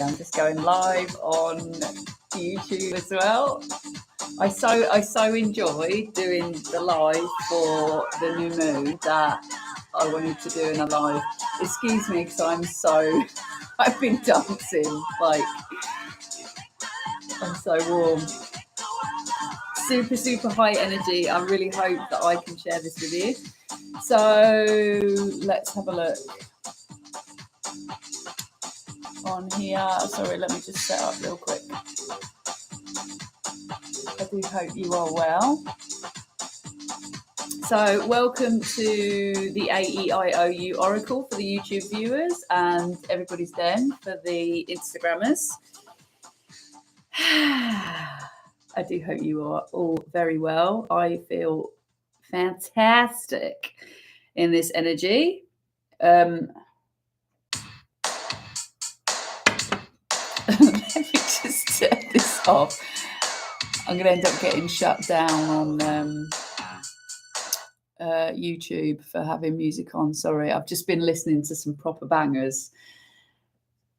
I'm just going live on YouTube as well. I so enjoy doing the live for the new moon that I wanted to do in a live. Excuse me, because I've been dancing, like, I'm so warm. Super high energy. I really hope that I can share this with you. So let's have a look on here. Sorry, let me just set up real quick. I do hope you are well. So welcome to the AEIOU Oracle for the YouTube viewers, and everybody's then for the Instagrammers. I do hope you are all very well. I feel fantastic in this energy. Let me just turn this off. I'm going to end up getting shut down on YouTube for having music on. Sorry, I've just been listening to some proper bangers.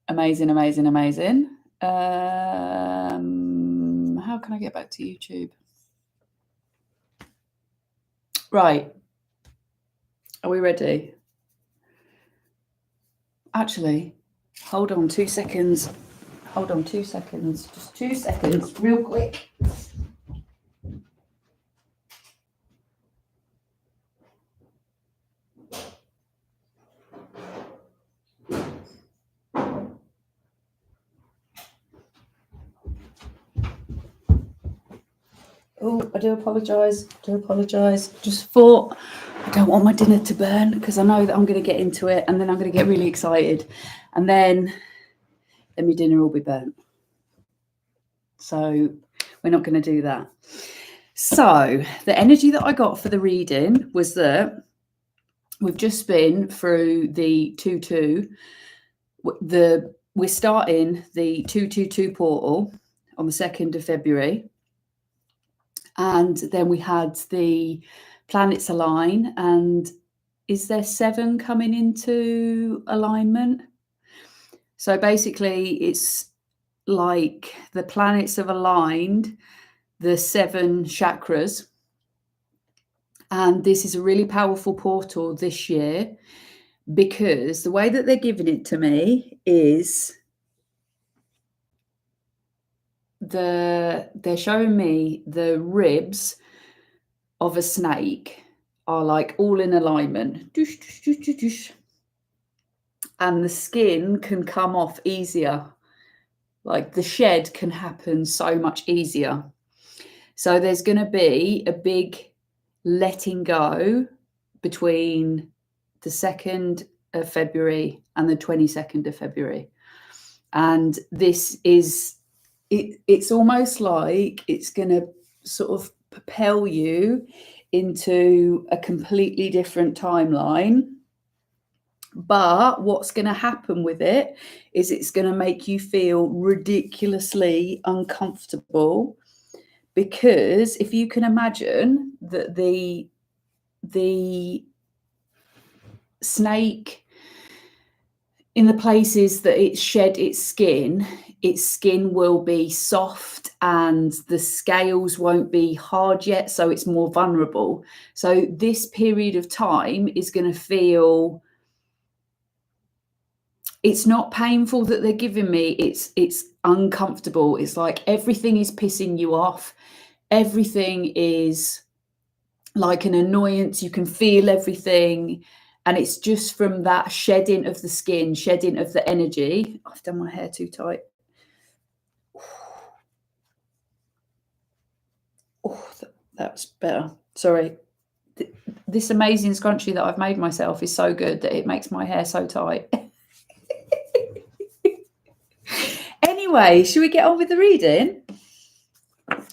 Amazing. How can I get back to YouTube? Right. Are we ready? Actually, hold on 2 seconds. Just 2 seconds, real quick. Oh, I do apologise. Just thought I don't want my dinner to burn because I know that I'm going to get into it and then I'm going to get really excited and then my dinner will be burnt. So we're not going to do that. So the energy that I got for the reading was that we've just been through the 2-2. We're starting the 222 portal on the 2nd of February. And then we had the planets align. And is there 7 coming into alignment? So basically, it's like the planets have aligned the 7 chakras. And this is a really powerful portal this year because the way that they're giving it to me is they're showing me the ribs of a snake are like all in alignment. And the skin can come off easier. Like the shed can happen so much easier. So there's going to be a big letting go between the 2nd of February and the 22nd of February. And this is, it's almost like it's going to sort of propel you into a completely different timeline. But what's going to happen with it is it's going to make you feel ridiculously uncomfortable, because if you can imagine that the snake, in the places that it's shed its skin will be soft and the scales won't be hard yet, so it's more vulnerable. So this period of time is going to feel, it's not painful that they're giving me, it's uncomfortable. It's like everything is pissing you off. Everything is like an annoyance. You can feel everything. And it's just from that shedding of the skin, shedding of the energy. I've done my hair too tight. Oh, that's better. Sorry. This amazing scrunchie that I've made myself is so good that it makes my hair so tight. Anyway, should we get on with the reading?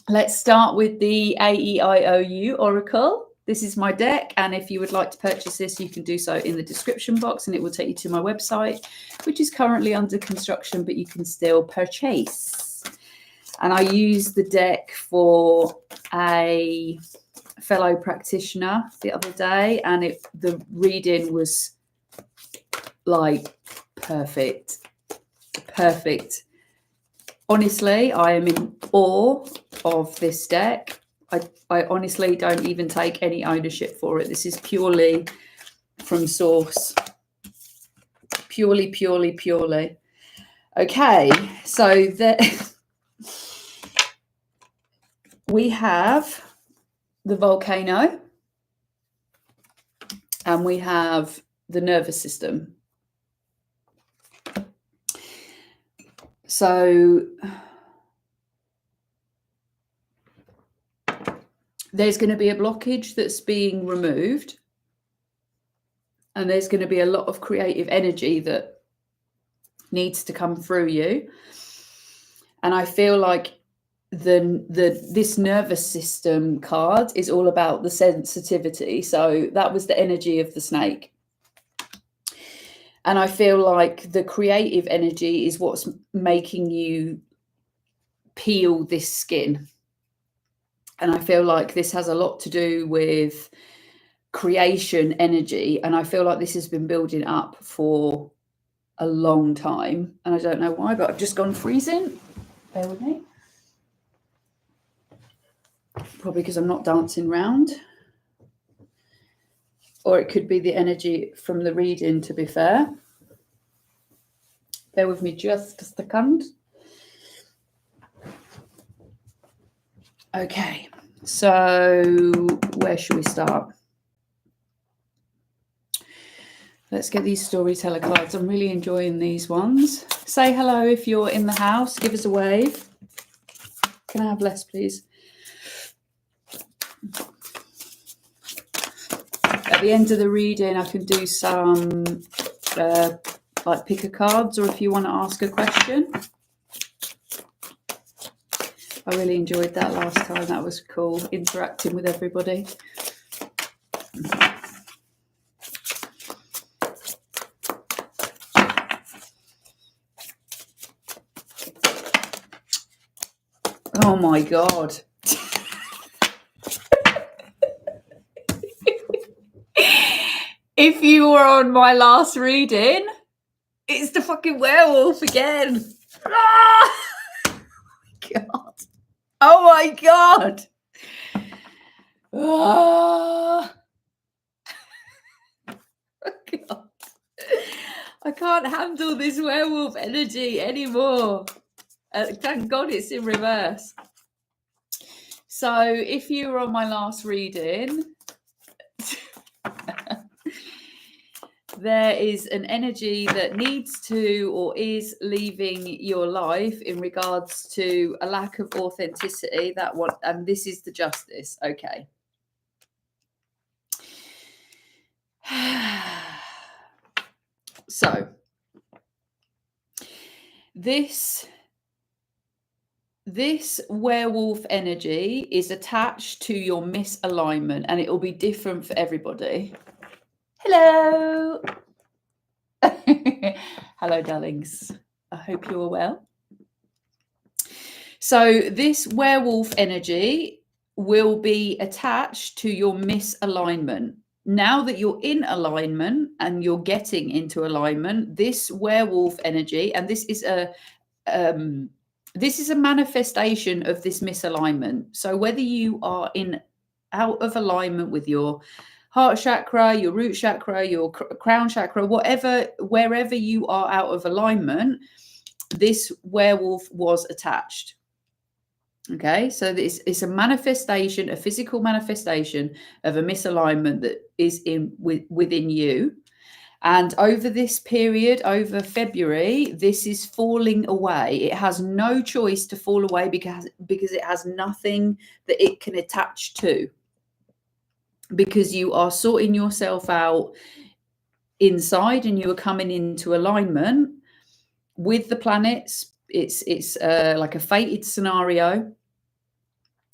Let's start with the AEIOU Oracle. This is my deck, and if you would like to purchase this, you can do so in the description box, and it will take you to my website, which is currently under construction, but you can still purchase. And I used the deck for a fellow practitioner the other day, and the reading was like perfect. Perfect. Honestly, I am in awe of this deck. I honestly don't even take any ownership for it. This is purely from source. Purely. Okay, so we have the volcano and we have the nervous system. So there's going to be a blockage that's being removed, and there's going to be a lot of creative energy that needs to come through you. And I feel like this nervous system card is all about the sensitivity. So that was the energy of the snake. And I feel like the creative energy is what's making you peel this skin. And I feel like this has a lot to do with creation energy. And I feel like this has been building up for a long time. And I don't know why, but I've just gone freezing. Bear with me. Probably because I'm not dancing round. Or it could be the energy from the reading, to be fair. Bear with me just a second. Okay, so where should we start? Let's get these storyteller cards. I'm really enjoying these ones. Say hello if you're in the house. Give us a wave. Can I have less, please? At the end of the reading, I can do some like picker cards, or if you want to ask a question. I really enjoyed that last time. That was cool, interacting with everybody. Oh my God. If you were on my last reading, it's the fucking werewolf again. Ah! God. Oh my God. Ah. Oh God. I can't handle this werewolf energy anymore. Thank God it's in reverse. So if you were on my last reading, there is an energy that needs to or is leaving your life in regards to a lack of authenticity. That one, and this is the justice. Okay. So this werewolf energy is attached to your misalignment, and it will be different for everybody. Hello. Hello, darlings. I hope you're well. So this werewolf energy will be attached to your misalignment. Now that you're in alignment and you're getting into alignment, this werewolf energy, and this is a manifestation of this misalignment. So whether you are out of alignment with your heart chakra, your root chakra, your crown chakra, wherever you are out of alignment, this werewolf was attached. Okay, so this is a manifestation, a physical manifestation of a misalignment that is within you. And over this period, over February, this is falling away. It has no choice to fall away because it has nothing that it can attach to. Because you are sorting yourself out inside and you are coming into alignment with the planets. It's like a fated scenario.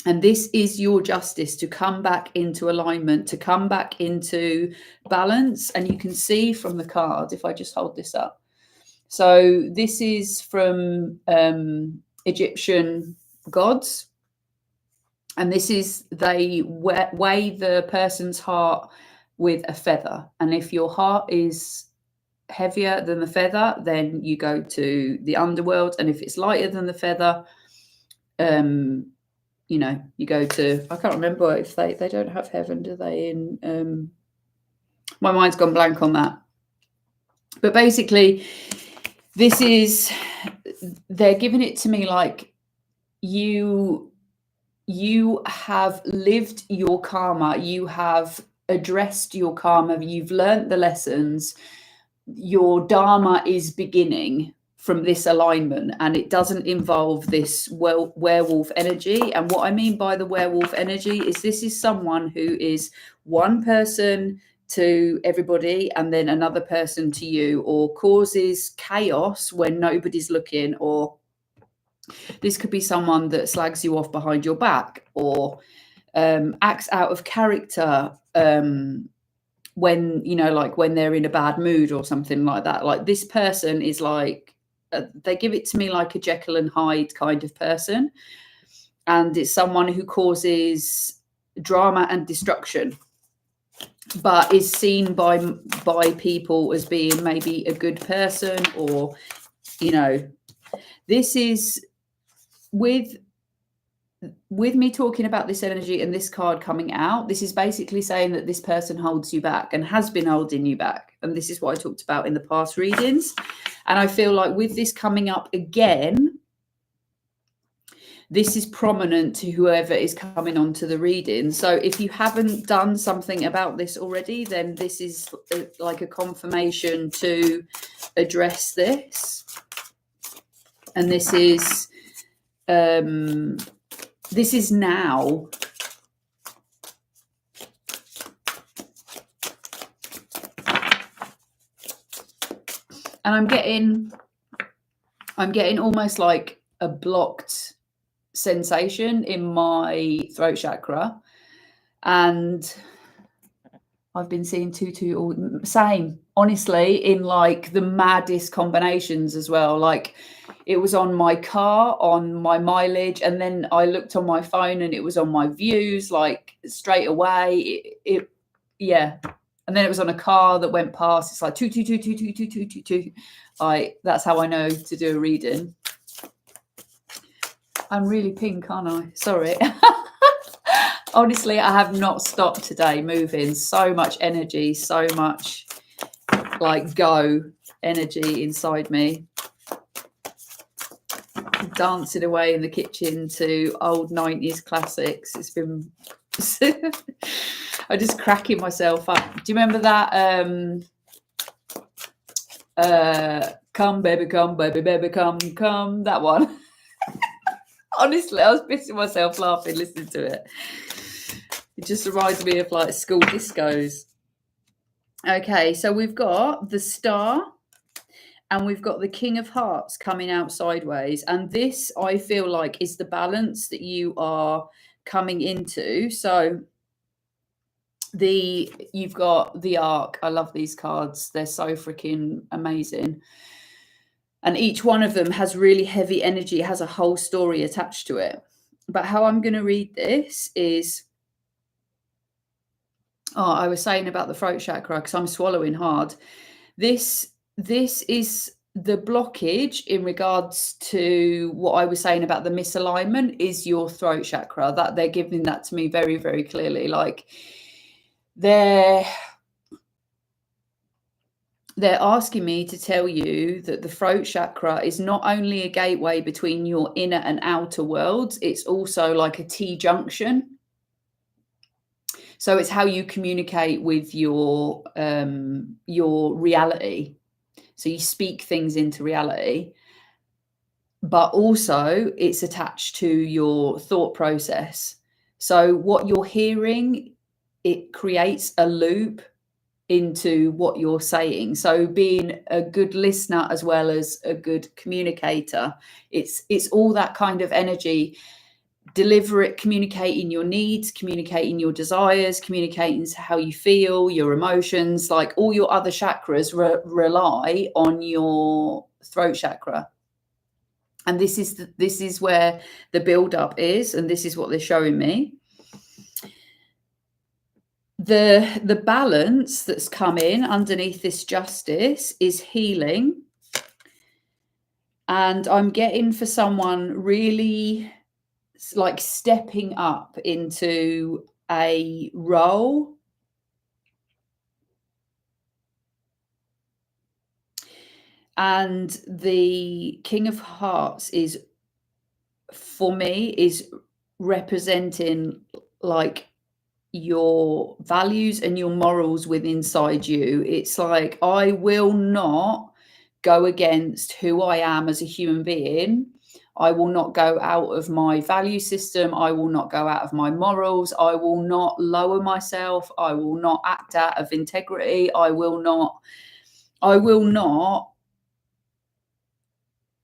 And this is your justice to come back into alignment, to come back into balance. And you can see from the card, if I just hold this up. So this is from Egyptian gods. And this is, they weigh the person's heart with a feather. And if your heart is heavier than the feather, then you go to the underworld, and if it's lighter than the feather, you know, you go to, I can't remember if they don't have heaven, do they? In my mind's gone blank on that. But basically, this is, they're giving it to me like you have lived your karma, you have addressed your karma, you've learnt the lessons, your dharma is beginning from this alignment, and it doesn't involve this werewolf energy. And what I mean by the werewolf energy is this is someone who is one person to everybody and then another person to you, or causes chaos when nobody's looking, or this could be someone that slags you off behind your back, or acts out of character when, you know, like when they're in a bad mood or something like that. Like this person is like, they give it to me like a Jekyll and Hyde kind of person. And it's someone who causes drama and destruction, but is seen by people as being maybe a good person, or, you know, this is with me talking about this energy and this card coming out, this is basically saying that this person holds you back and has been holding you back. And this is what I talked about in the past readings. And I feel like with this coming up again, this is prominent to whoever is coming on to the reading. So if you haven't done something about this already, then this is like a confirmation to address this. And this is now. And I'm getting almost like a blocked sensation in my throat chakra, and I've been seeing 2-2 all same, honestly, in like the maddest combinations as well. Like it was on my car, on my mileage, and then I looked on my phone and it was on my views, like straight away. Yeah. And then it was on a car that went past. It's like 2-2-2-2-2-2-2-2-2. Like that's how I know to do a reading. I'm really pink, aren't I? Sorry. Honestly, I have not stopped today moving. So much energy, so much like go energy inside me. Dancing away in the kitchen to old 90s classics. It's been I'm just cracking myself up. Do you remember that come baby, baby, come, that one? Honestly, I was pissing myself laughing listening to it. It just reminds me of like school discos. Okay, so we've got the Star and we've got the King of Hearts coming out sideways. And this, I feel like, is the balance that you are coming into. So you've got the Ark. I love these cards. They're so freaking amazing. And each one of them has really heavy energy. It has a whole story attached to it. But how I'm going to read this is, I was saying about the throat chakra because I'm swallowing hard. This is the blockage in regards to what I was saying about the misalignment is your throat chakra. That they're giving that to me very, very clearly. Like they're asking me to tell you that the throat chakra is not only a gateway between your inner and outer worlds, it's also like a T-junction. So it's how you communicate with your reality. So you speak things into reality, but also it's attached to your thought process. So what you're hearing, it creates a loop into what you're saying. So being a good listener as well as a good communicator, it's all that kind of energy. Deliver it, communicating your needs, communicating your desires, communicating how you feel, your emotions, like all your other chakras rely on your throat chakra. And this is where the build up is, and this is what they're showing me. The balance that's come in underneath this justice is healing. And I'm getting for someone really like stepping up into a role. And the King of Hearts is, for me, is representing like your values and your morals within inside you. It's like, I will not go against who I am as a human being. I will not go out of my value system. I will not go out of my morals. I will not lower myself. I will not act out of integrity. I will not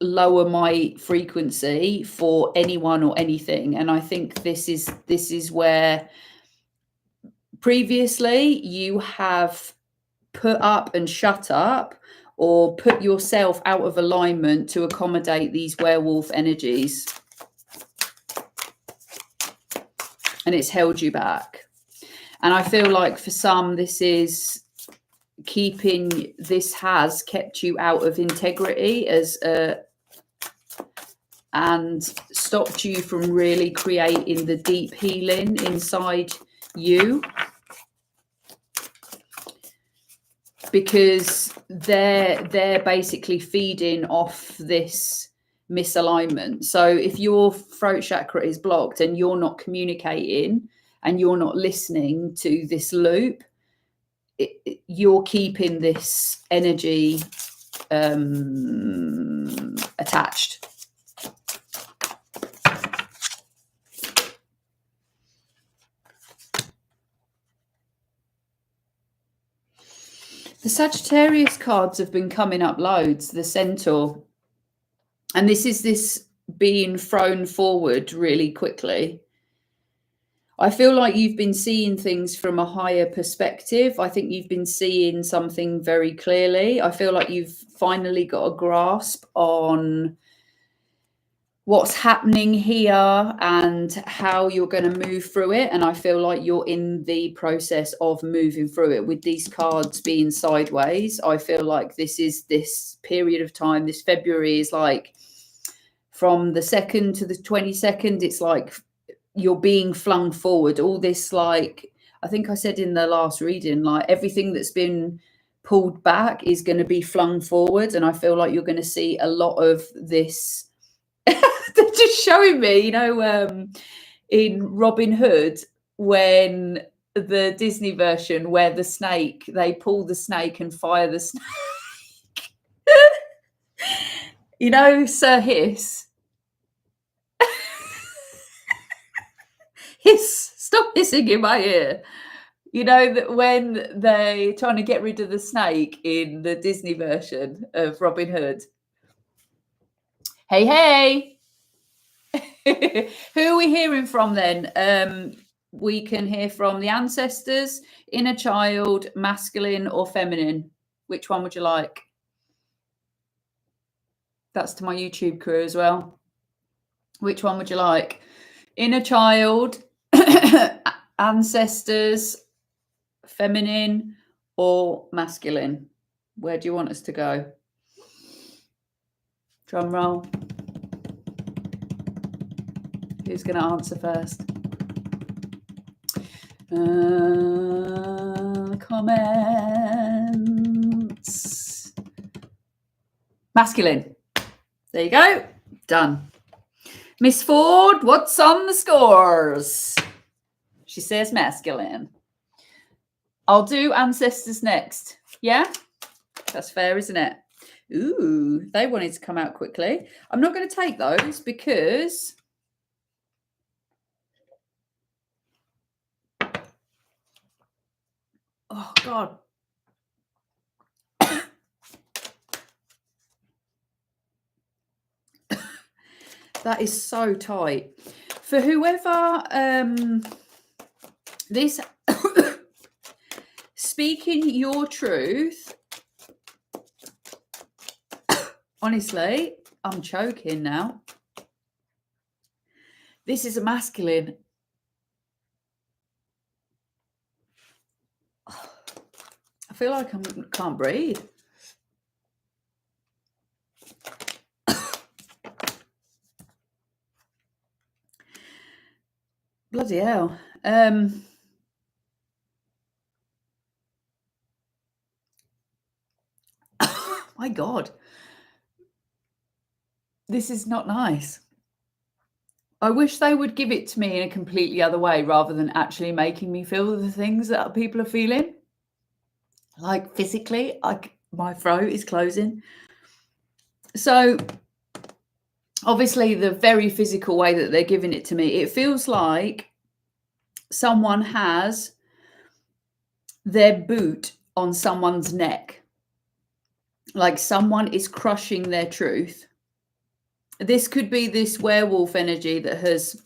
lower my frequency for anyone or anything. And I think this is where previously you have put up and shut up, or put yourself out of alignment to accommodate these werewolf energies, and it's held you back. And I feel like for some, this has kept you out of integrity and stopped you from really creating the deep healing inside you, because they're basically feeding off this misalignment. So if your throat chakra is blocked and you're not communicating and you're not listening to this loop, you're keeping this energy attached. The Sagittarius cards have been coming up loads, the Centaur. And this is this being thrown forward really quickly. I feel like you've been seeing things from a higher perspective. I think you've been seeing something very clearly. I feel like you've finally got a grasp on what's happening here and how you're going to move through it. And I feel like you're in the process of moving through it. With these cards being sideways, I feel like this period of time, this February, is like from the 2nd to the 22nd, it's like you're being flung forward. All this, like, I think I said in the last reading, like everything that's been pulled back is going to be flung forward. And I feel like you're going to see a lot of this. They're just showing me, in Robin Hood, when the Disney version, where they pull the snake and fire the snake. Sir Hiss. Stop hissing in my ear. That when they're trying to get rid of the snake in the Disney version of Robin Hood. Hey. Who are we hearing from then? We can hear from the ancestors, inner child, masculine or feminine. Which one would you like? That's to my YouTube crew as well. Which one would you like? Inner child, ancestors, feminine or masculine? Where do you want us to go? Drum roll. Who's going to answer first? Comments. Masculine. There you go. Done. Miss Ford, what's on the scores? She says masculine. I'll do ancestors next. Yeah? That's fair, isn't it? Ooh, they wanted to come out quickly. I'm not going to take those because... Oh, God. That is so tight. For whoever this speaking your truth, honestly, I'm choking now. This is a masculine. feel like I can't breathe. Bloody hell. My God. This is not nice. I wish they would give it to me in a completely other way rather than actually making me feel the things that other people are feeling. Like physically, my throat is closing. So obviously the very physical way that they're giving it to me, it feels like someone has their boot on someone's neck. Like someone is crushing their truth. This could be this werewolf energy that has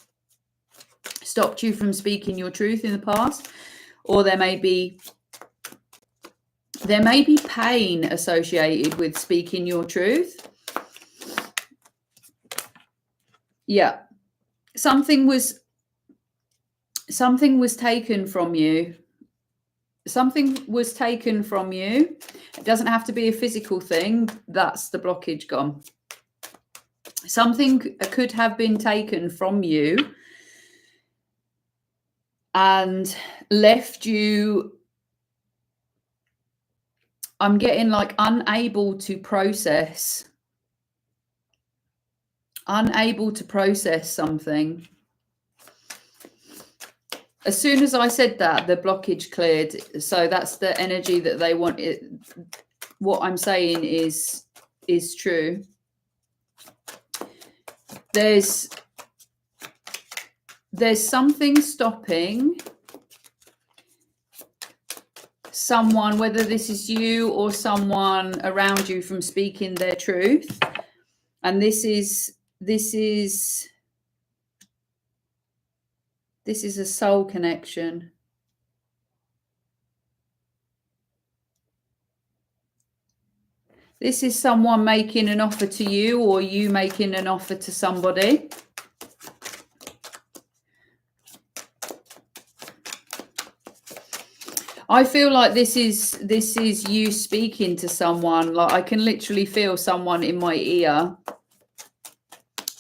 stopped you from speaking your truth in the past, or there may be pain associated with speaking your truth. Yeah. Something was taken from you. Something was taken from you. It doesn't have to be a physical thing. That's the blockage gone. Something could have been taken from you and left you, I'm getting like unable to process something. As soon as I said that, the blockage cleared. So that's the energy that they want. What I'm saying is true. There's something stopping someone, whether this is you or someone around you, from speaking their truth. And this is a soul connection. This is someone making an offer to you, or you making an offer to somebody. I feel like this is you speaking to someone. Like I can literally feel someone in my ear,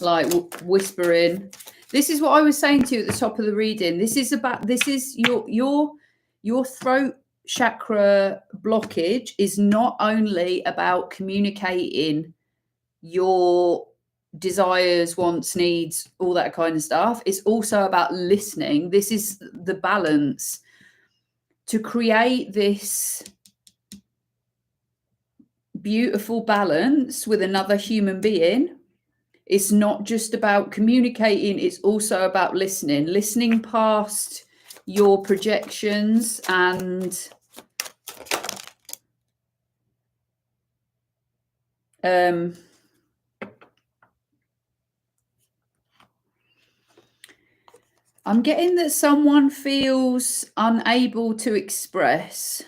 like whispering. This is what I was saying to you at the top of the reading. This is your throat chakra blockage is not only about communicating your desires, wants, needs, all that kind of stuff. It's also about listening. This is the balance to create this beautiful balance with another human being. It's not just about communicating, it's also about listening past your projections and I'm getting that someone feels unable to express.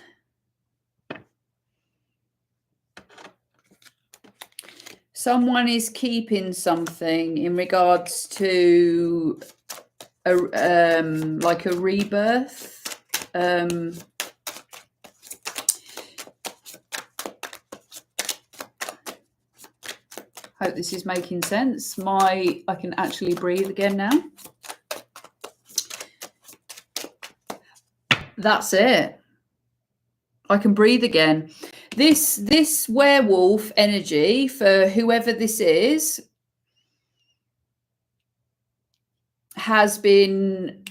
Someone is keeping something in regards to like a rebirth. Hope this is making sense. I can actually breathe again now. That's it. I can breathe again. This werewolf energy, for whoever this is, has been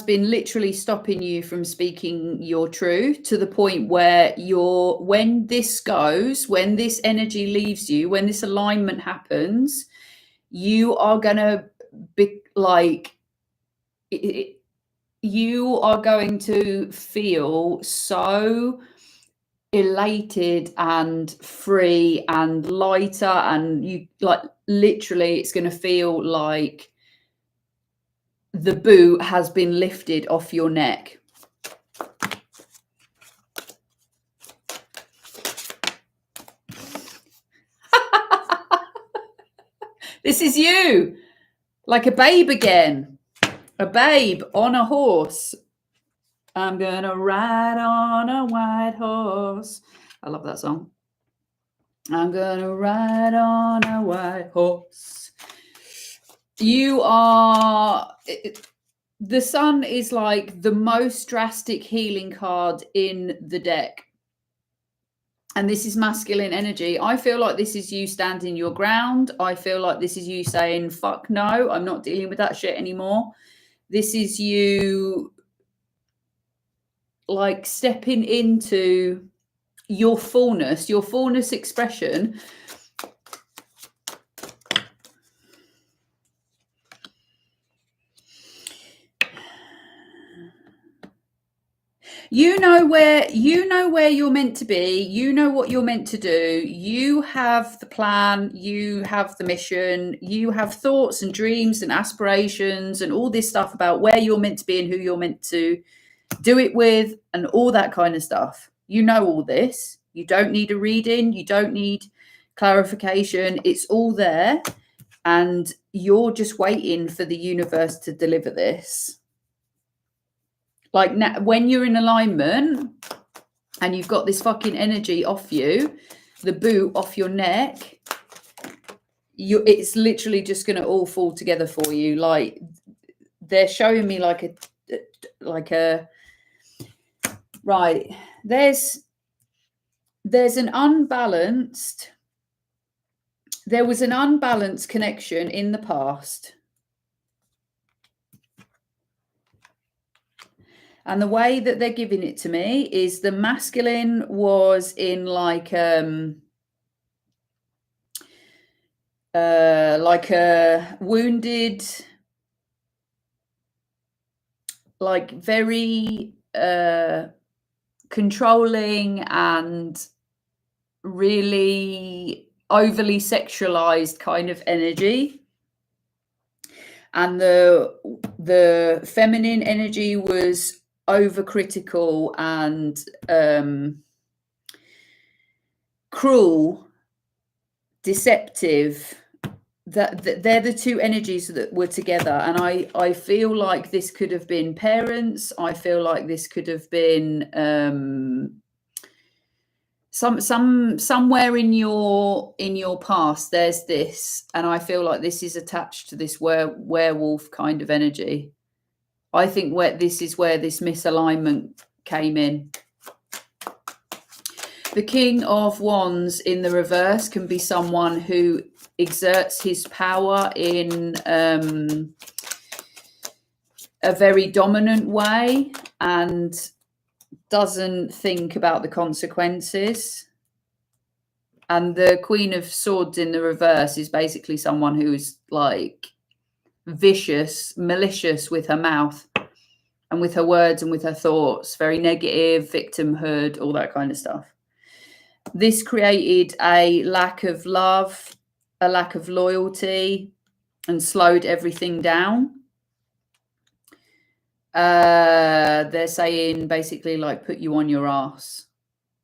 literally stopping you from speaking your truth, to the point where when this energy leaves you, when this alignment happens, you are gonna be like you are going to feel so elated and free and lighter, and you like literally it's going to feel like the boot has been lifted off your neck. This is you, like a babe again, a babe on a horse. I'm gonna ride on a white horse. I love that song. I'm gonna ride on a white horse. You are... the sun is like the most drastic healing card in the deck. And this is masculine energy. I feel like this is you standing your ground. I feel like this is you saying, fuck no, I'm not dealing with that shit anymore. This is you like stepping into your fullness expression. You know where you're meant to be. You know what you're meant to do. You have the plan. You have the mission. You have thoughts and dreams and aspirations and all this stuff about where you're meant to be and who you're meant to do it with and all that kind of stuff. You know all this. You don't need a reading. You don't need clarification. It's all there. And you're just waiting for the universe to deliver this. Like now, when you're in alignment and you've got this fucking energy off you, the boot off your neck, it's literally just going to all fall together for you. Like they're showing me like a right. There's an unbalanced. There was an unbalanced connection in the past. And the way that they're giving it to me is the masculine was in like a wounded, like very controlling and really overly sexualized kind of energy. And the feminine energy was overcritical and cruel, deceptive. That they're the two energies that were together. And I feel like this could have been parents. I feel like this could have been somewhere in your past there's this, and I feel like this is attached to this werewolf kind of energy. I think this is where this misalignment came in. The King of Wands in the reverse can be someone who exerts his power in a very dominant way and doesn't think about the consequences. And the Queen of Swords in the reverse is basically someone who's like vicious, malicious with her mouth and with her words and with her thoughts, very negative, victimhood, all that kind of stuff. This created a lack of love, a lack of loyalty, and slowed everything down. They're saying basically like put you on your ass,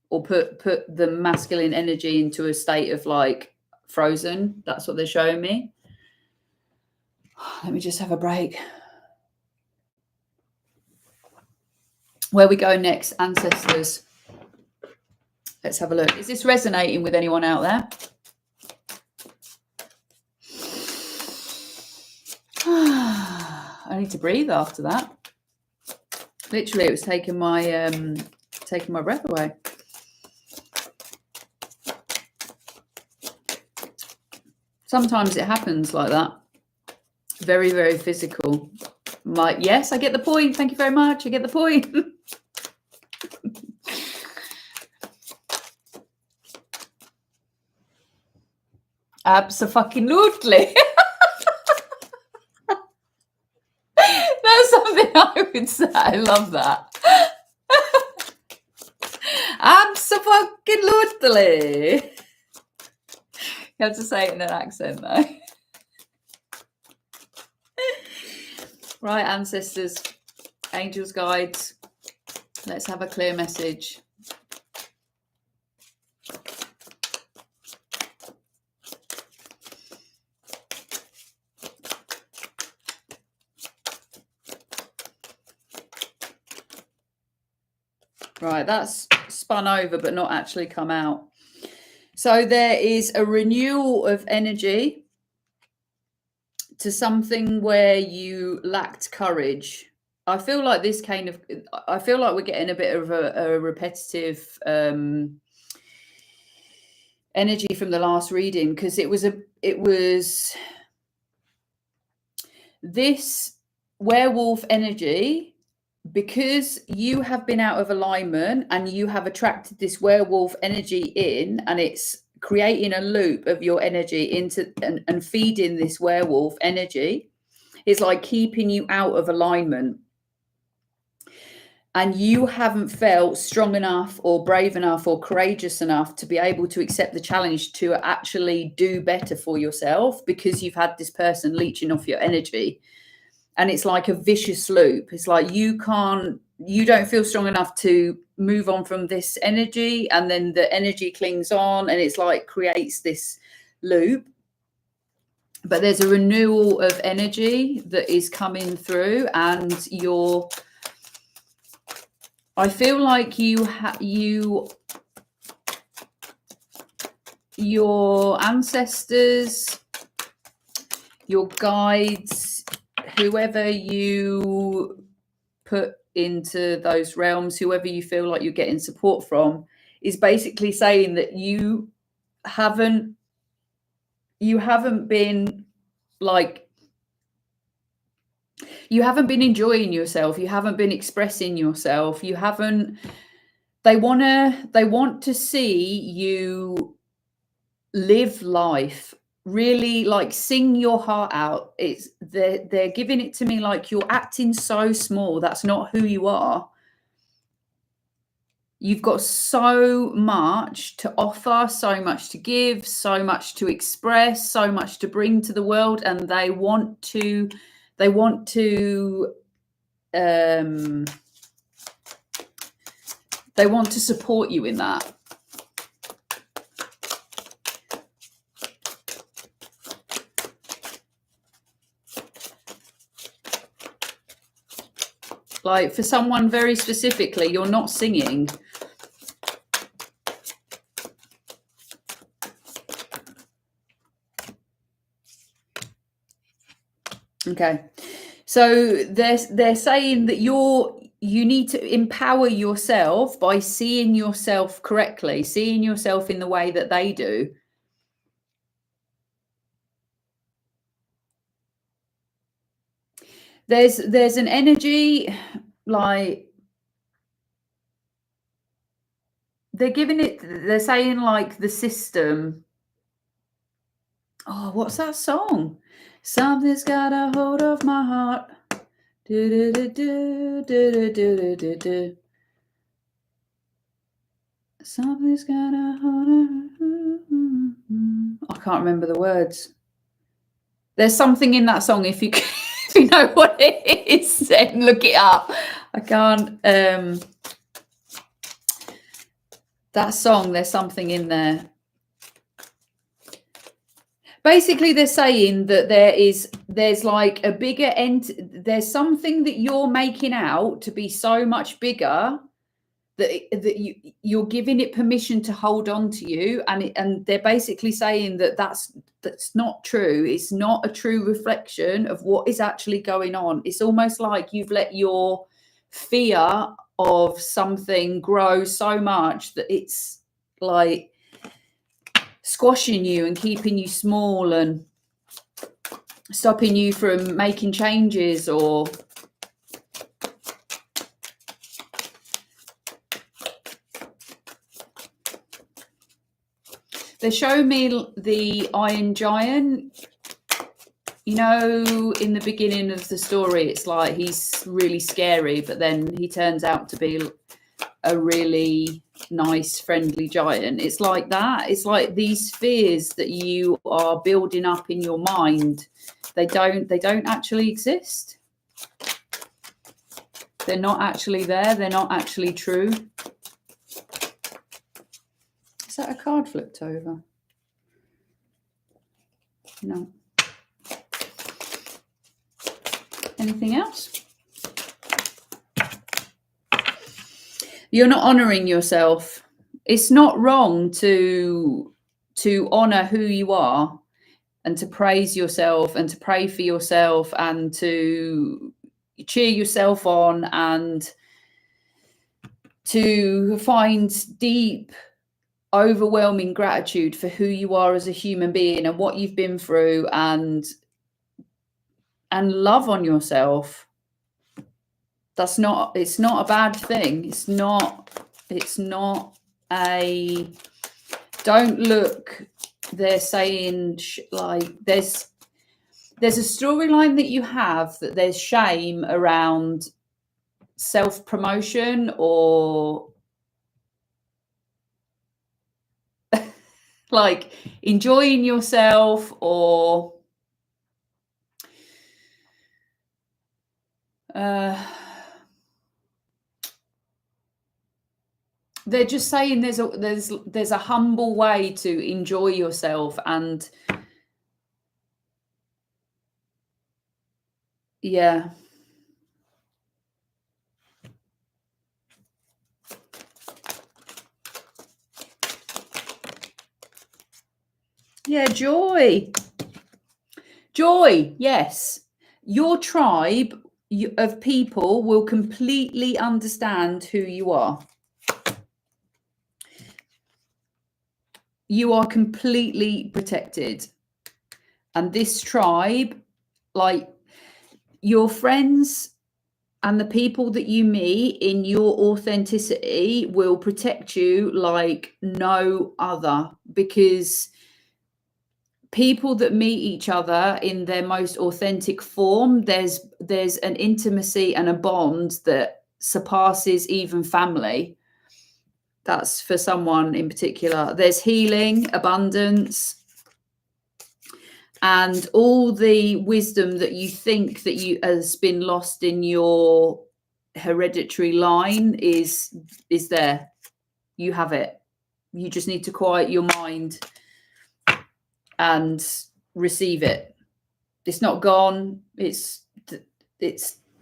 or put the masculine energy into a state of like frozen. That's what they're showing me. Let me just have a break. Where we go next, ancestors. Let's have a look. Is this resonating with anyone out there? I need to breathe after that. Literally, it was taking my breath away. Sometimes it happens like that. Very, very physical. Yes, I get the point. Thank you very much. I get the point. Abso-fucking-lutely. That's something I would say. I love that. Abso-fucking-lutely. You have to say it in an accent, though. Right, ancestors, angels, guides. Let's have a clear message. Right, that's spun over but not actually come out. So there is a renewal of energy to something where you lacked courage. I feel like I feel like we're getting a bit of a repetitive energy from the last reading, because it was this werewolf energy, because you have been out of alignment and you have attracted this werewolf energy in, and it's creating a loop of your energy into and feeding this werewolf energy. It's like keeping you out of alignment, and you haven't felt strong enough or brave enough or courageous enough to be able to accept the challenge to actually do better for yourself, because you've had this person leeching off your energy. And it's like a vicious loop. It's like you don't feel strong enough to move on from this energy, and then the energy clings on, and it's like creates this loop. But there's a renewal of energy that is coming through, and I feel like your ancestors, your guides, whoever you put into those realms, whoever you feel like you're getting support from, is basically saying that you haven't been like, you haven't been enjoying yourself, you haven't been expressing yourself, they want to see you live life, really, like sing your heart out. They're giving it to me like you're acting so small. That's not who you are. You've got so much to offer, so much to give, so much to express, so much to bring to the world, and they want to support you in that. Like for someone very specifically, you're not singing. Okay. So they're saying that you need to empower yourself by seeing yourself correctly, seeing yourself in the way that they do. There's an energy, like they're saying like the system. Oh, what's that song? Something's got a hold of my heart. Do, do, do, do, do, do, do, do. Something's got a hold of. I can't remember the words. There's something in that song. If you if you know what it is, then look it up. I can't. That song. There's something in there. Basically, they're saying that there's like a bigger there's something that you're making out to be so much bigger that you're giving it permission to hold on to you, and they're basically saying that that's not true. It's not a true reflection of what is actually going on. It's almost like you've let your fear of something grow so much that it's like squashing you and keeping you small and stopping you from making changes. Or they show me the Iron Giant. You know, in the beginning of the story, it's like he's really scary, but then he turns out to be a really nice, friendly giant. It's like that. It's like these fears that you are building up in your mind, they don't actually exist. They're not actually there. They're not actually true. Is that a card flipped over? No. Anything else? You're not honoring yourself. It's not wrong to honor who you are and to praise yourself and to pray for yourself and to cheer yourself on and to find deep, overwhelming gratitude for who you are as a human being and what you've been through, and love on yourself. It's not a bad thing. It's not a, don't look, they're saying like there's a storyline that you have that there's shame around self-promotion or like enjoying yourself, or they're just saying there's a humble way to enjoy yourself, and yeah. Yeah, joy. Joy, yes. Your tribe of people will completely understand who you are. You are completely protected. And this tribe, like your friends and the people that you meet in your authenticity, will protect you like no other, because people that meet each other in their most authentic form, there's an intimacy and a bond that surpasses even family. That's for someone in particular. There's healing, abundance, and all the wisdom that you think that you has been lost in your hereditary line is there. You have it. You just need to quiet your mind and receive it. It's not gone. It's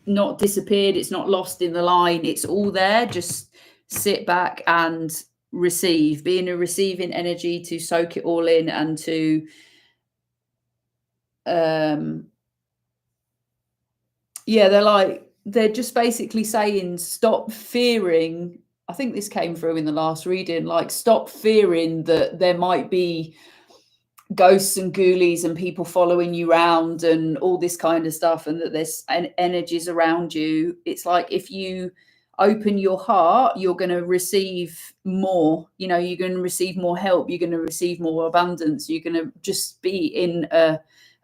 not disappeared. It's not lost in the line. It's all there. Just sit back and receive. Be in a receiving energy to soak it all in and to they're just basically saying stop fearing. I think this came through in the last reading, like stop fearing that there might be ghosts and ghoulies and people following you around and all this kind of stuff, and that there's energies around you. It's like if you open your heart, you're going to receive more. You're going to receive more help. You're going to receive more abundance. You're going to just be in a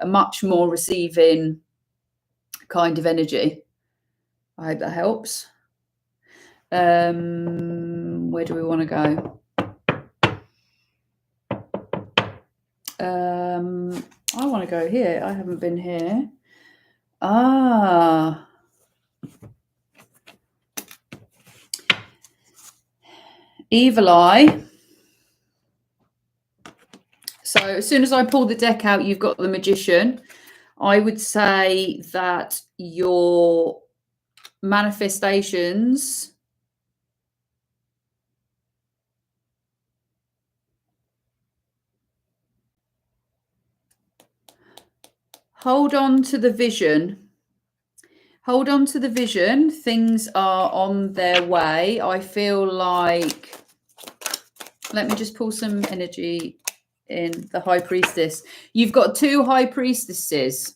much more receiving kind of energy. I hope that helps. Where do we want to go? I want to go here. I haven't been here. Evil Eye. So as soon as I pull the deck out, you've got the Magician. I would say that your manifestations hold on to the vision. Hold on to the vision. Things are on their way. I feel like, let me just pull some energy in the High Priestess. You've got two High Priestesses.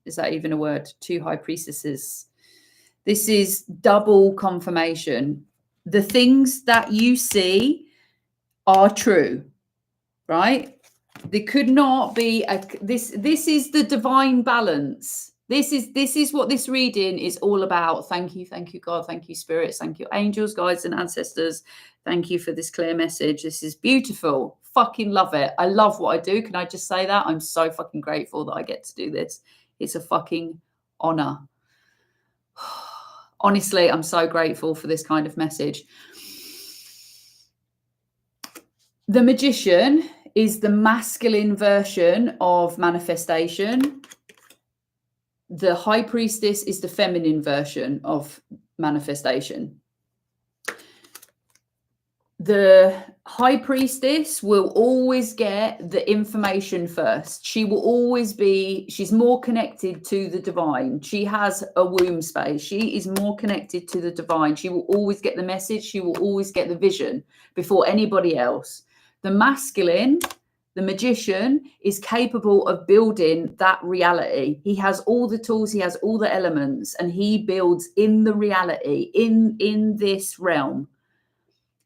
Is that even a word? Two High Priestesses. This is double confirmation. The things that you see are true, right? There could not be this is the divine balance. This is what this reading is all about. Thank you God, thank you spirits, thank you angels, guides and ancestors. Thank you for this clear message. This is beautiful. Fucking love it. I love what I do. Can I just say that? I'm so fucking grateful that I get to do this. It's a fucking honor. Honestly, I'm so grateful for this kind of message. The Magician is the masculine version of manifestation. The High Priestess is the feminine version of manifestation. the high priestess will always get the information first. She will always be, she's more connected to the divine. She has a womb space. She is more connected to the divine. She will always get the message. She will always get the vision before anybody else. The masculine, the magician, is capable of building that reality. He has all the tools, he has all the elements, and he builds in the reality, in this realm.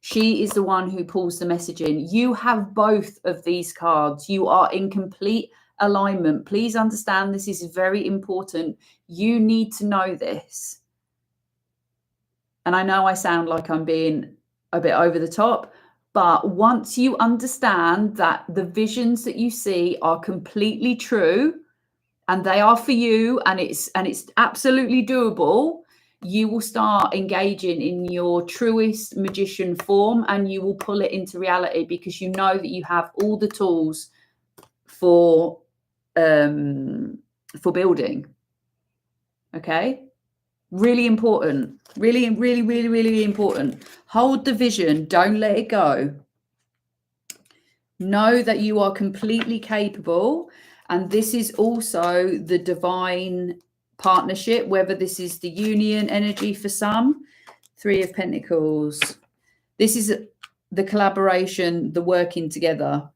She is the one who pulls the message in. You have both of these cards. You are in complete alignment. Please understand, this is very important. You need to know this. And I know I sound like I'm being a bit over the top, but once you understand that the visions that you see are completely true and they are for you, and it's absolutely doable, you will start engaging in your truest magician form, and you will pull it into reality because you know that you have all the tools for building. Okay, really important, really, really, really, really important. Hold the vision, don't let it go. Know that you are completely capable, and this is also the divine partnership, whether this is the union energy for some, 3 of Pentacles. This is the collaboration, the working together.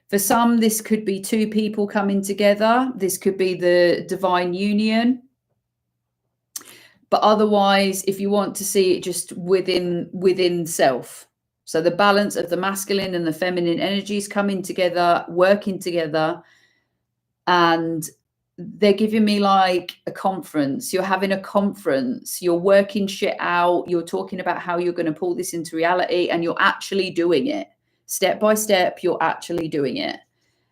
For some, this could be 2 people coming together. This could be the divine union. But otherwise, if you want to see it just within self. So the balance of the masculine and the feminine energies coming together, working together, and they're giving me like a conference. You're having a conference, you're working shit out, you're talking about how you're going to pull this into reality, and you're actually doing it step by step. You're actually doing it.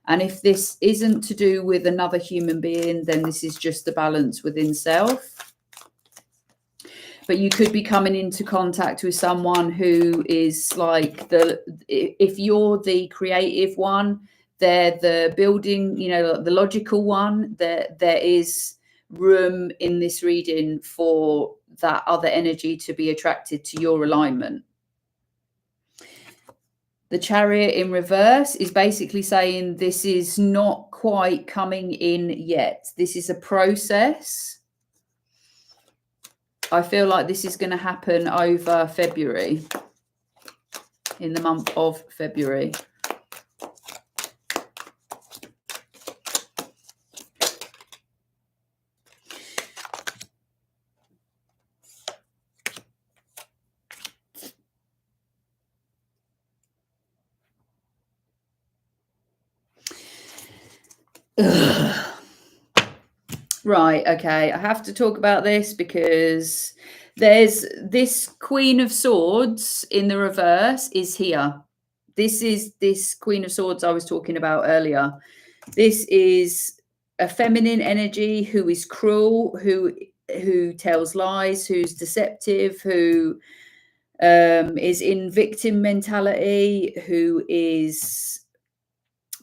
And if this isn't to do with another human being, then this is just the balance within self. But you could be coming into contact with someone who is like if you're the creative one, they're the building, the logical one. There is room in this reading for that other energy to be attracted to your alignment. The Chariot in reverse is basically saying this is not quite coming in yet. This is a process. I feel like this is going to happen over February, in the month of February. Ugh. Right, okay, I have to talk about this because there's this Queen of Swords in the reverse is here. This is this Queen of Swords I was talking about earlier. This is a feminine energy who is cruel, who tells lies, who's deceptive, who is in victim mentality, who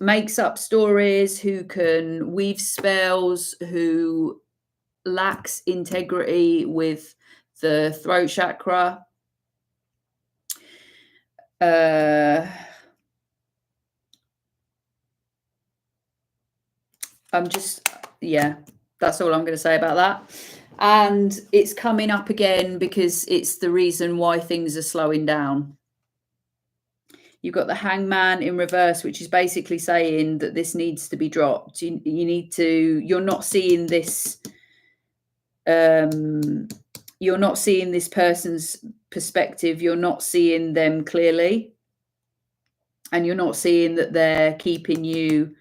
makes up stories, who can weave spells, who lacks integrity with the throat chakra. That's all I'm going to say about that. And it's coming up again because it's the reason why things are slowing down. You've got the Hangman in reverse, which is basically saying that this needs to be dropped. You're not seeing this. You're not seeing this person's perspective. You're not seeing them clearly. And you're not seeing that they're keeping you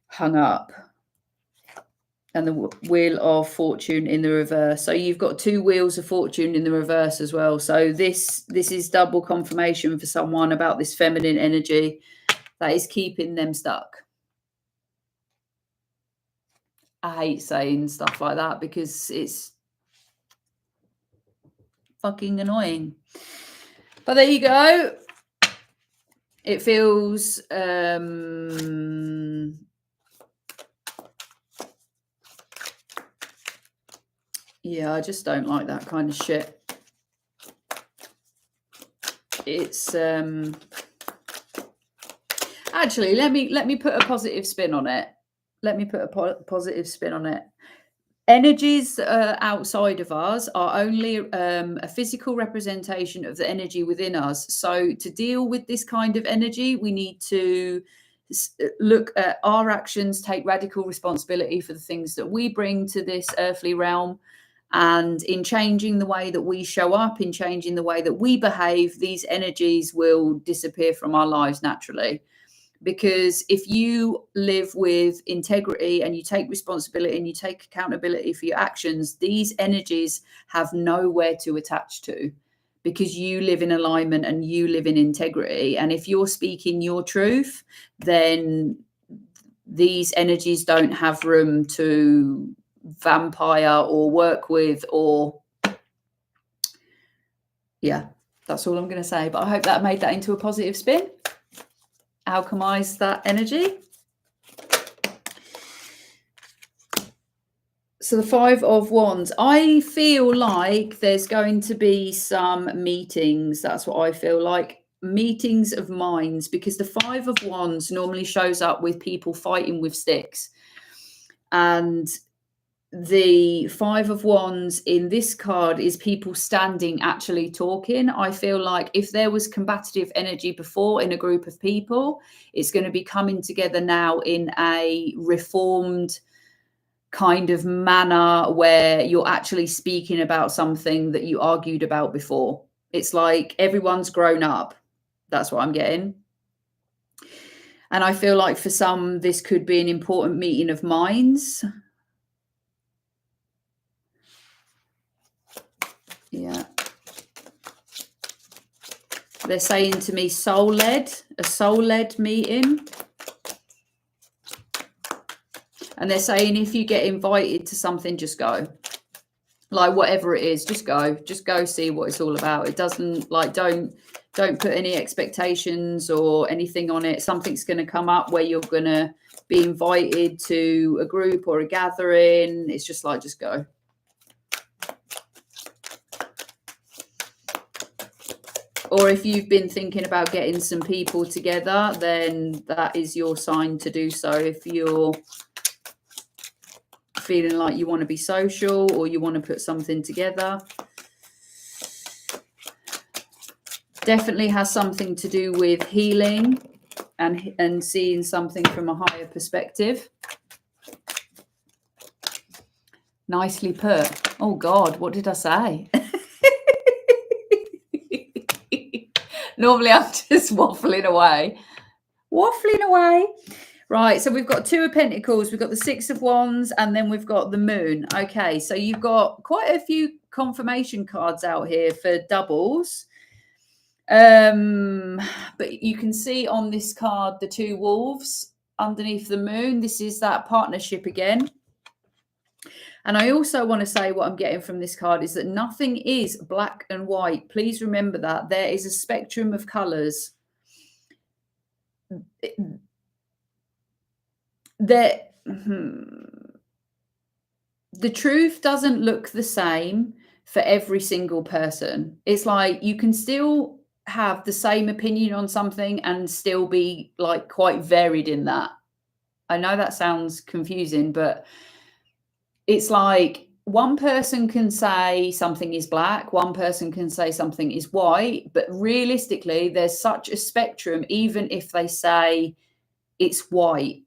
hung up. And the Wheel of Fortune in the reverse. So you've got 2 Wheels of Fortune in the reverse as well. So this is double confirmation for someone about this feminine energy that is keeping them stuck. I hate saying stuff like that because it's fucking annoying. But there you go. It feels yeah, I just don't like that kind of shit. it's actually, let me put a positive spin on it. Let me put a positive spin on it. Energies outside of us are only a physical representation of the energy within us. So to deal with this kind of energy, we need to look at our actions, take radical responsibility for the things that we bring to this earthly realm. And in changing the way that we show up, in changing the way that we behave, these energies will disappear from our lives naturally. Because if you live with integrity and you take responsibility and you take accountability for your actions, these energies have nowhere to attach to, because you live in alignment and you live in integrity. And if you're speaking your truth, then these energies don't have room to vampire or work with, or yeah, that's all I'm going to say. But I hope that made that into a positive spin. Alchemize that energy. So the Five of Wands, I feel like there's going to be some meetings. That's what I feel like. Meetings of minds, because the Five of Wands normally shows up with people fighting with sticks. And the Five of Wands in this card is people standing, actually talking. I feel like if there was combative energy before in a group of people, it's going to be coming together now in a reformed kind of manner where you're actually speaking about something that you argued about before. It's like everyone's grown up. That's what I'm getting. And I feel like for some, this could be an important meeting of minds. Yeah. They're saying to me soul-led, a soul-led meeting. And they're saying if you get invited to something, just go. Like whatever it is, just go. Just go see what it's all about. It doesn't, like, don't put any expectations or anything on it. Something's going to come up where you're going to be invited to a group or a gathering. It's just like, just go. Or if you've been thinking about getting some people together, then that is your sign to do so. If you're feeling like you want to be social or you want to put something together, definitely has something to do with healing and seeing something from a higher perspective. Nicely put. Oh God, what did I say? Normally I'm just waffling away. Right, so we've got Two of Pentacles, we've got the Six of Wands, and then we've got the Moon. Okay, so you've got quite a few confirmation cards out here for doubles. But you can see on this card the two wolves underneath the moon. This is that partnership again. And I also want to say what I'm getting from this card is that nothing is black and white. Please remember that. There is a spectrum of colors. The truth doesn't look the same for every single person. It's like you can still have the same opinion on something and still be like quite varied in that. I know that sounds confusing, but it's like one person can say something is black, one person can say something is white, but realistically, there's such a spectrum, even if they say it's white.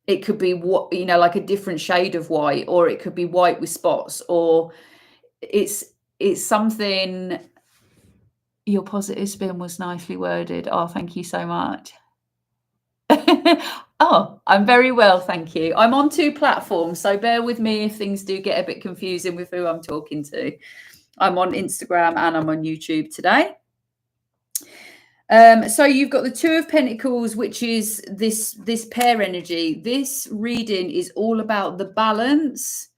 It could be what, you know, like a different shade of white, or it could be white with spots, or it's something. Your positive spin was nicely worded. Oh, thank you so much. Oh, I'm very well, thank you. I'm on two platforms, so bear with me if things do get a bit confusing with who I'm talking to. I'm on Instagram and I'm on YouTube today. So you've got the Two of Pentacles, which is this pair energy. This reading is all about the balance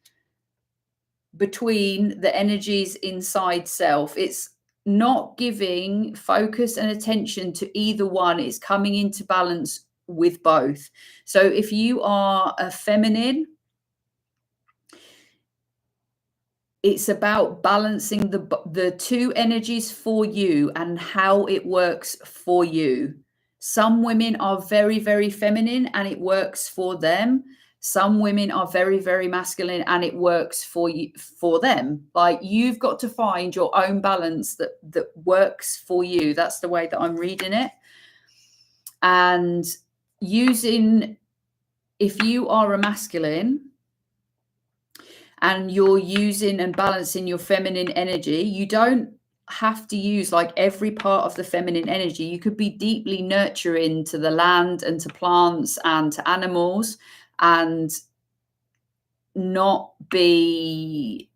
between the energies inside self. It's not giving focus and attention to either one. It's coming into balance with both. So if you are a feminine, it's about balancing the two energies for you and how it works for you. Some women are very, very feminine and it works for them. Some women are very, very masculine and it works for you, for them. Like, you've got to find your own balance that works for you. That's the way that I'm reading it. And if you are a masculine and you're using and balancing your feminine energy, you don't have to use like every part of the feminine energy. You could be deeply nurturing to the land and to plants and to animals, and not be,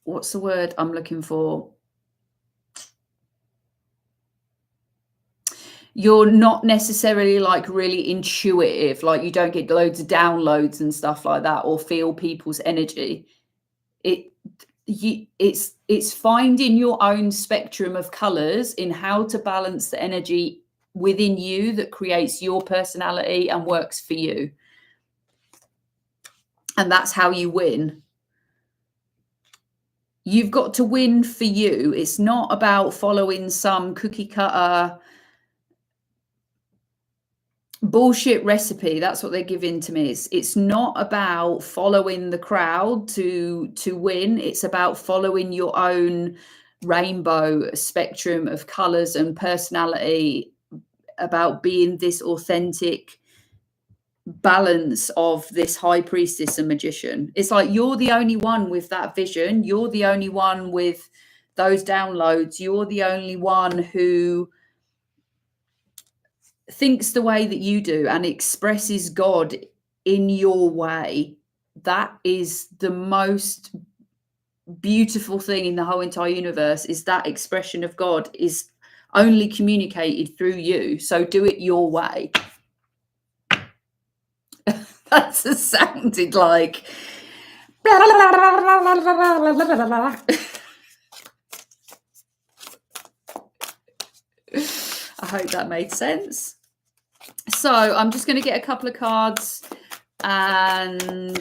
what's the word I'm looking for? You're not necessarily like really intuitive, like you don't get loads of downloads and stuff like that, or feel people's energy. It's finding your own spectrum of colors in how to balance the energy within you that creates your personality and works for you. And that's how you win. You've got to win for you. It's not about following some cookie cutter bullshit recipe. That's what they're giving to me. It's not about following the crowd to win. It's about following your own rainbow spectrum of colors and personality, about being this authentic balance of this high priestess and magician. It's like you're the only one with that vision. You're the only one with those downloads. You're the only one who thinks the way that you do and expresses God in your way. That is the most beautiful thing in the whole entire universe, is that expression of God is only communicated through you. So do it your way. That's just sounded like I hope that made sense. So I'm just going to get a couple of cards and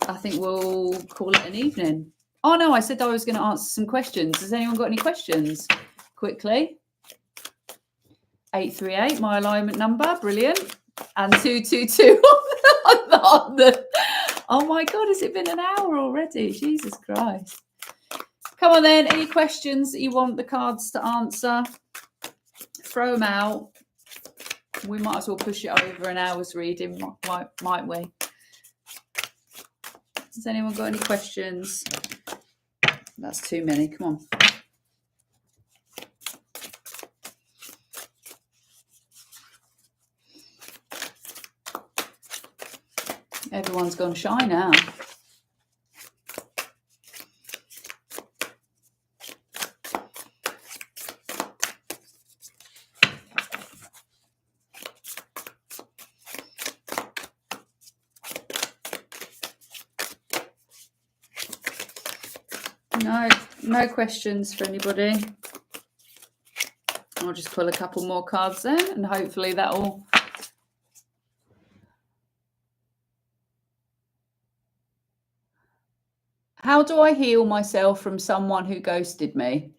I think we'll call it an evening. Oh no, I said I was going to answer some questions. Has anyone got any questions? Quickly. 838, my alignment number. Brilliant. And 222 on the oh my God, has it been an hour already? Jesus Christ. Come on then, any questions that you want the cards to answer? Throw them out. We might as well push it over an hour's reading, might we? Has anyone got any questions? That's too many. Come on. Everyone's gone shy now. No questions for anybody. I'll just pull a couple more cards then, and hopefully that'll... How do I heal myself from someone who ghosted me?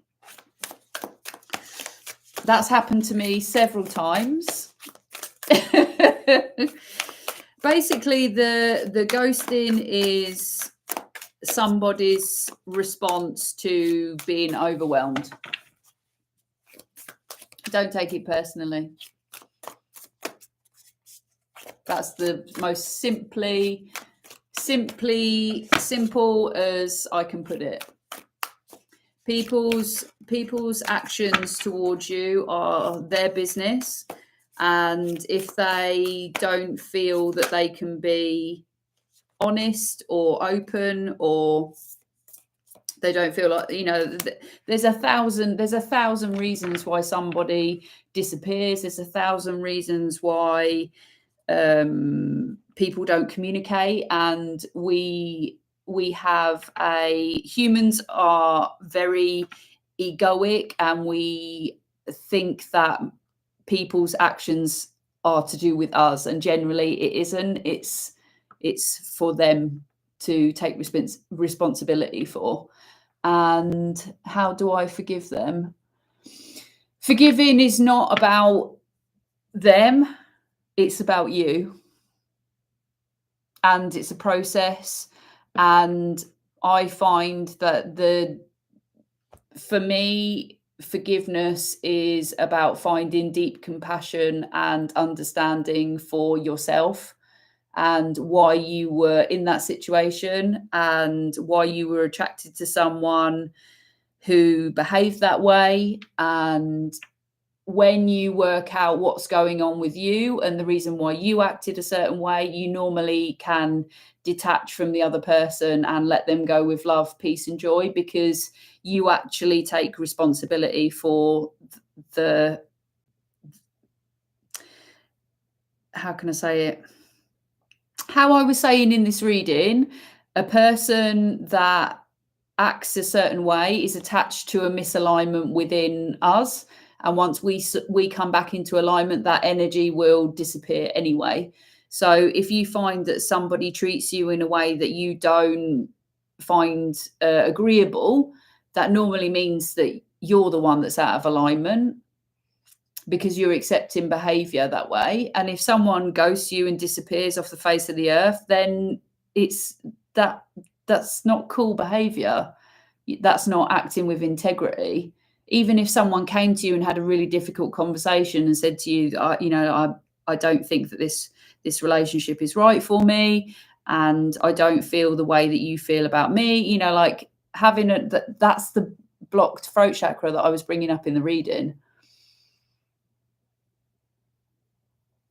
That's happened to me several times. Basically, the ghosting is somebody's response to being overwhelmed. Don't take it personally. That's the most simple as I can put it. People's actions towards you are their business, and if they don't feel that they can be honest or open, or they don't feel like, you know, there's a thousand reasons why somebody disappears. There's a thousand reasons why people don't communicate, and humans are very egoic, and we think that people's actions are to do with us, and generally it isn't. It's for them to take responsibility for. And how do I forgive them? Forgiving is not about them, it's about you. And it's a process. And I find that for me, forgiveness is about finding deep compassion and understanding for yourself and why you were in that situation and why you were attracted to someone who behaved that way. And when you work out what's going on with you and the reason why you acted a certain way, you normally can detach from the other person and let them go with love, peace and joy, because you actually take responsibility for the, how can I say it? How I was saying in this reading, a person that acts a certain way is attached to a misalignment within us. And once we come back into alignment, that energy will disappear anyway. So if you find that somebody treats you in a way that you don't find agreeable, that normally means that you're the one that's out of alignment because you're accepting behavior that way. And if someone ghosts you and disappears off the face of the earth, then that's not cool behavior. That's not acting with integrity. Even if someone came to you and had a really difficult conversation and said to you, I don't think that this relationship is right for me, and I don't feel the way that you feel about me, like having that's the blocked throat chakra that I was bringing up in the reading.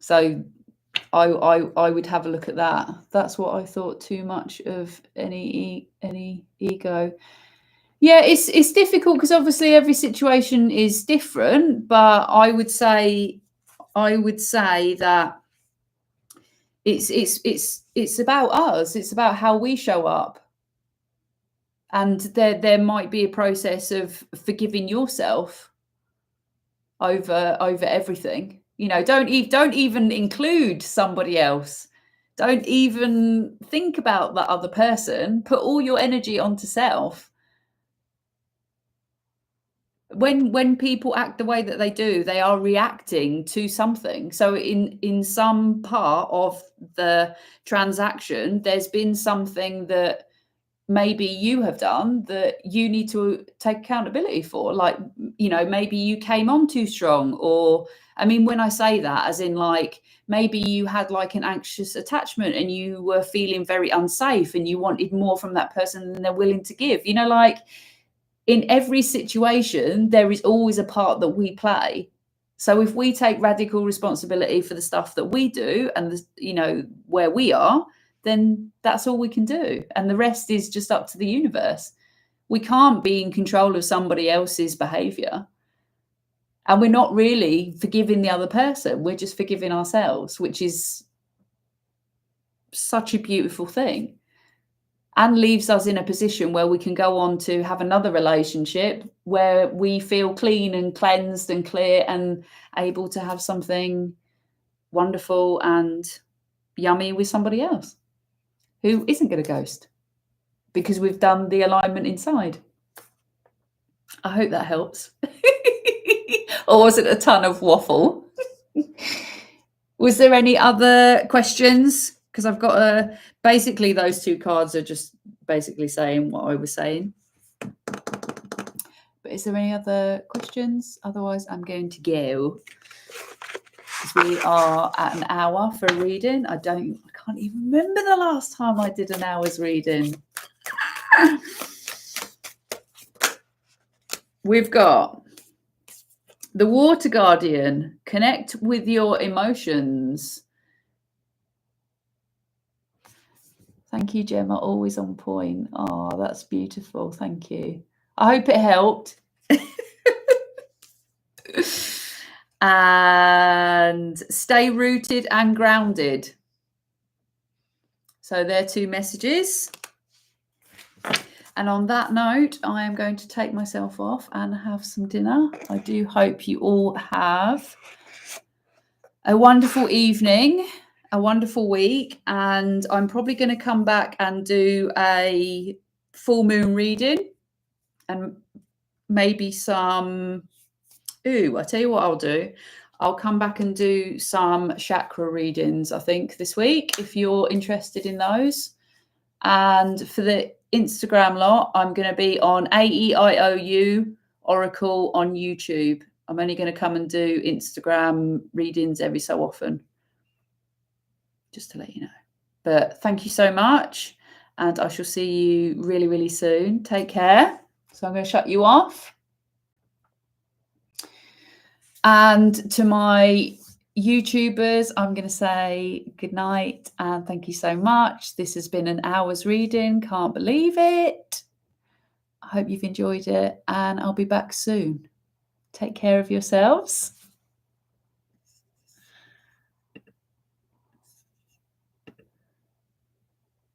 So I would have a look at that. That's what I thought. Too much of any ego. Yeah, it's difficult because obviously every situation is different, but I would say that it's about us. It's about how we show up. And there might be a process of forgiving yourself over everything. Don't even include somebody else. Don't even think about that other person. Put all your energy onto self. When people act the way that they do, they are reacting to something. So in some part of the transaction, there's been something that maybe you have done that you need to take accountability for. Like, maybe you came on too strong, or, I mean, when I say that, as in like, maybe you had like an anxious attachment and you were feeling very unsafe and you wanted more from that person than they're willing to give, like, in every situation, there is always a part that we play. So if we take radical responsibility for the stuff that we do and, where we are, then that's all we can do. And the rest is just up to the universe. We can't be in control of somebody else's behavior. And we're not really forgiving the other person. We're just forgiving ourselves, which is such a beautiful thing. And leaves us in a position where we can go on to have another relationship where we feel clean and cleansed and clear and able to have something wonderful and yummy with somebody else who isn't going to ghost because we've done the alignment inside. I hope that helps. Or was it a ton of waffle? Was there any other questions? Because I've got basically those two cards are just basically saying what I was saying. But is there any other questions? Otherwise, I'm going to go. Because we are at an hour for a reading. I can't even remember the last time I did an hour's reading. We've got the Water Guardian. Connect with your emotions. Thank you, Gemma. Always on point. Oh, that's beautiful. Thank you. I hope it helped. And stay rooted and grounded. So they're two messages. And on that note, I am going to take myself off and have some dinner. I do hope you all have a wonderful evening. a wonderful week, and I'm probably going to come back and do a full moon reading and maybe some. I tell you what I'll do. I'll come back and do some chakra readings, I think, this week, if you're interested in those. And for the Instagram lot, I'm going to be on AEIOU Oracle on YouTube. I'm only going to come and do Instagram readings every so often, just to let you know. But thank you so much, and I shall see you really, really soon. Take care. So I'm going to shut you off. And to my YouTubers, I'm going to say good night and thank you so much. This has been an hour's reading. Can't believe it. I hope you've enjoyed it, and I'll be back soon. Take care of yourselves.